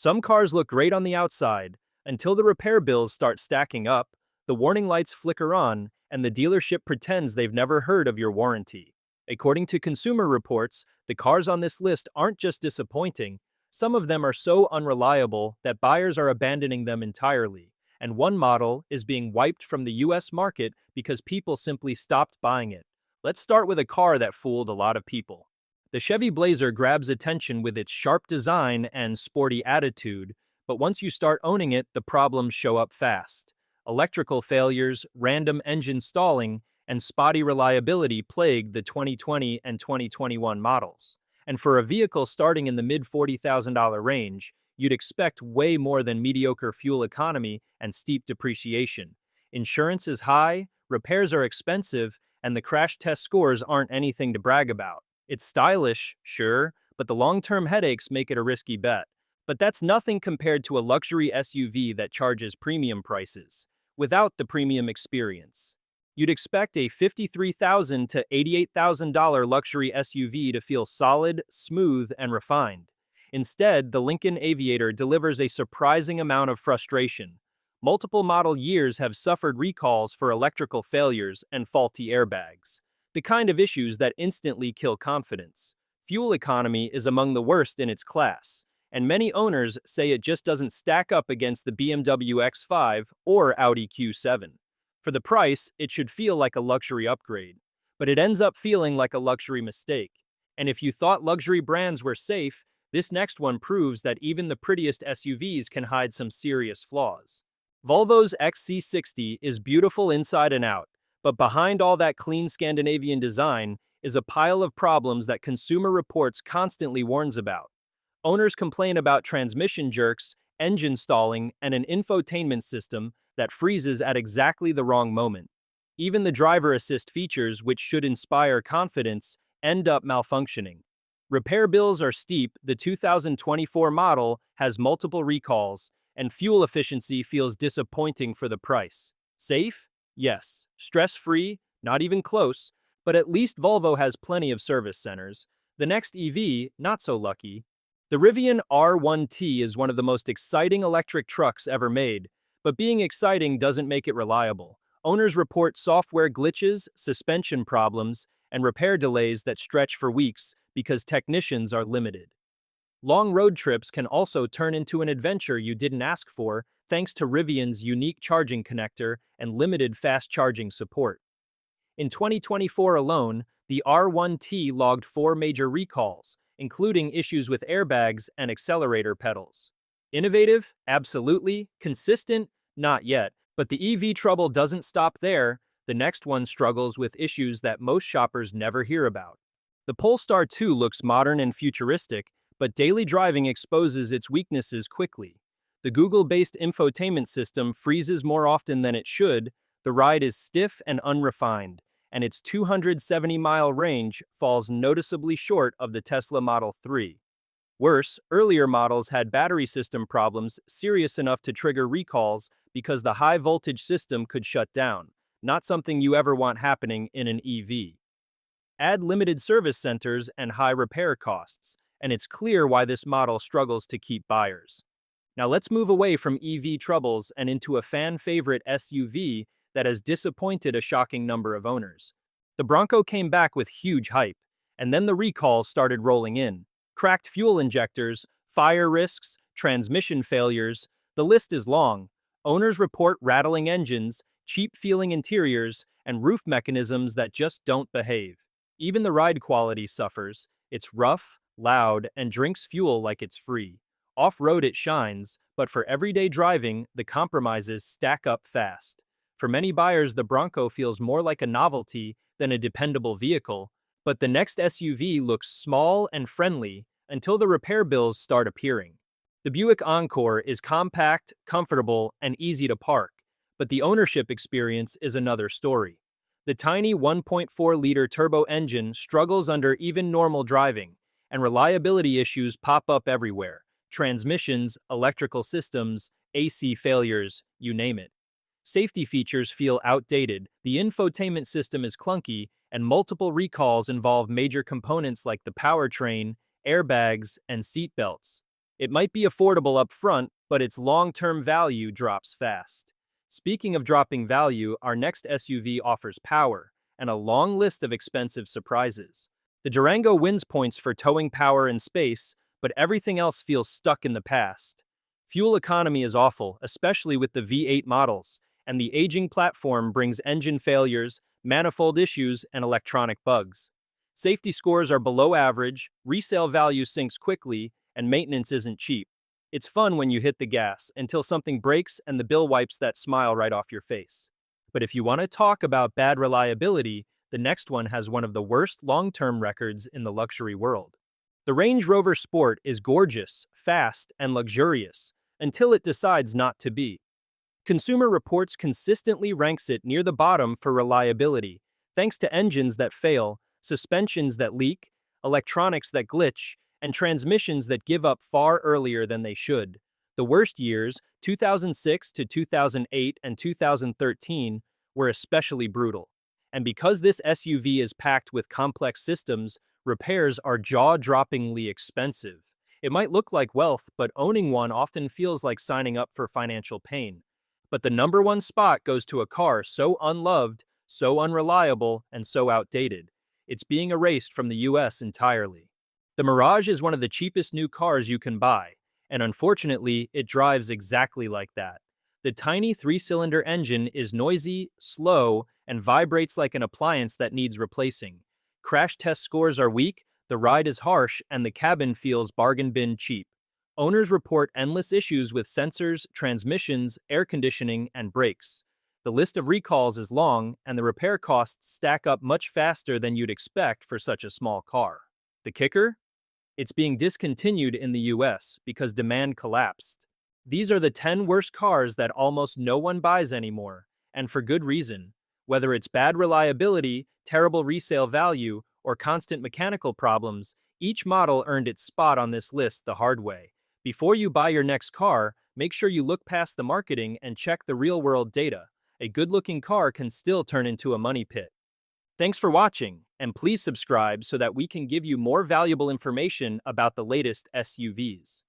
Some cars look great on the outside until the repair bills start stacking up, the warning lights flicker on, and the dealership pretends they've never heard of your warranty. According to Consumer Reports, the cars on this list aren't just disappointing, some of them are so unreliable that buyers are abandoning them entirely, and one model is being wiped from the US market because people simply stopped buying it. Let's start with a car that fooled a lot of people. The Chevy Blazer grabs attention with its sharp design and sporty attitude, but once you start owning it, the problems show up fast. Electrical failures, random engine stalling, and spotty reliability plagued the 2020 and 2021 models. And for a vehicle starting in the mid $40,000 range, you'd expect way more than mediocre fuel economy and steep depreciation. Insurance is high, repairs are expensive, and the crash test scores aren't anything to brag about. It's stylish, sure, but the long-term headaches make it a risky bet. But that's nothing compared to a luxury SUV that charges premium prices, without the premium experience. You'd expect a $53,000 to $88,000 luxury SUV to feel solid, smooth, and refined. Instead, the Lincoln Aviator delivers a surprising amount of frustration. Multiple model years have suffered recalls for electrical failures and faulty airbags, the kind of issues that instantly kill confidence. Fuel economy is among the worst in its class, and many owners say it just doesn't stack up against the BMW X5 or Audi Q7. For the price, it should feel like a luxury upgrade, but it ends up feeling like a luxury mistake. And if you thought luxury brands were safe, this next one proves that even the prettiest SUVs can hide some serious flaws. Volvo's XC60 is beautiful inside and out, but behind all that clean Scandinavian design is a pile of problems that Consumer Reports constantly warns about. Owners complain about transmission jerks, engine stalling, and an infotainment system that freezes at exactly the wrong moment. Even the driver assist features, which should inspire confidence, end up malfunctioning. Repair bills are steep, the 2024 model has multiple recalls, and fuel efficiency feels disappointing for the price. Safe? Yes. Stress-free? Not even close, but at least Volvo has plenty of service centers. The next EV, not so lucky. The Rivian R1T is one of the most exciting electric trucks ever made, but being exciting doesn't make it reliable. Owners report software glitches, suspension problems, and repair delays that stretch for weeks because technicians are limited. Long road trips can also turn into an adventure you didn't ask for, thanks to Rivian's unique charging connector and limited fast charging support. In 2024 alone, the R1T logged 4 major recalls, including issues with airbags and accelerator pedals. Innovative? Absolutely. Consistent? Not yet. But the EV trouble doesn't stop there. The next one struggles with issues that most shoppers never hear about. The Polestar 2 looks modern and futuristic, but daily driving exposes its weaknesses quickly. The Google-based infotainment system freezes more often than it should, the ride is stiff and unrefined, and its 270-mile range falls noticeably short of the Tesla Model 3. Worse, earlier models had battery system problems serious enough to trigger recalls because the high-voltage system could shut down, not something you ever want happening in an EV. Add limited service centers and high repair costs, and it's clear why this model struggles to keep buyers. Now let's move away from EV troubles and into a fan-favorite SUV that has disappointed a shocking number of owners. The Bronco came back with huge hype, and then the recalls started rolling in. Cracked fuel injectors, fire risks, transmission failures, the list is long. Owners report rattling engines, cheap-feeling interiors, and roof mechanisms that just don't behave. Even the ride quality suffers. It's rough, loud, and drinks fuel like it's free. Off-road it shines, but for everyday driving, the compromises stack up fast. For many buyers, the Bronco feels more like a novelty than a dependable vehicle, but the next SUV looks small and friendly until the repair bills start appearing. The Buick Encore is compact, comfortable, and easy to park, but the ownership experience is another story. The tiny 1.4-liter turbo engine struggles under even normal driving, and reliability issues pop up everywhere. Transmissions, electrical systems, AC failures, you name it. Safety features feel outdated, the infotainment system is clunky, and multiple recalls involve major components like the powertrain, airbags, and seat belts. It might be affordable up front, but its long-term value drops fast. Speaking of dropping value, our next SUV offers power and a long list of expensive surprises. The Durango wins points for towing power and space, but everything else feels stuck in the past. Fuel economy is awful, especially with the V8 models, and the aging platform brings engine failures, manifold issues, and electronic bugs. Safety scores are below average, resale value sinks quickly, and maintenance isn't cheap. It's fun when you hit the gas until something breaks and the bill wipes that smile right off your face. But if you want to talk about bad reliability, the next one has one of the worst long-term records in the luxury world. The Range Rover Sport is gorgeous, fast, and luxurious, until it decides not to be. Consumer Reports consistently ranks it near the bottom for reliability, thanks to engines that fail, suspensions that leak, electronics that glitch, and transmissions that give up far earlier than they should. The worst years, 2006 to 2008 and 2013, were especially brutal. And because this SUV is packed with complex systems, repairs are jaw-droppingly expensive. It might look like wealth, but owning one often feels like signing up for financial pain. But the number one spot goes to a car so unloved, so unreliable, and so outdated. It's being erased from the US entirely. The Mirage is one of the cheapest new cars you can buy, and unfortunately, it drives exactly like that. The tiny three-cylinder engine is noisy, slow, and vibrates like an appliance that needs replacing. Crash test scores are weak, the ride is harsh, and the cabin feels bargain bin cheap. Owners report endless issues with sensors, transmissions, air conditioning, and brakes. The list of recalls is long, and the repair costs stack up much faster than you'd expect for such a small car. The kicker? It's being discontinued in the US because demand collapsed. These are the 10 worst cars that almost no one buys anymore, and for good reason. Whether it's bad reliability, terrible resale value, or constant mechanical problems, each model earned its spot on this list the hard way. Before you buy your next car, make sure you look past the marketing and check the real-world data. A good-looking car can still turn into a money pit. Thanks for watching, and please subscribe so that we can give you more valuable information about the latest SUVs.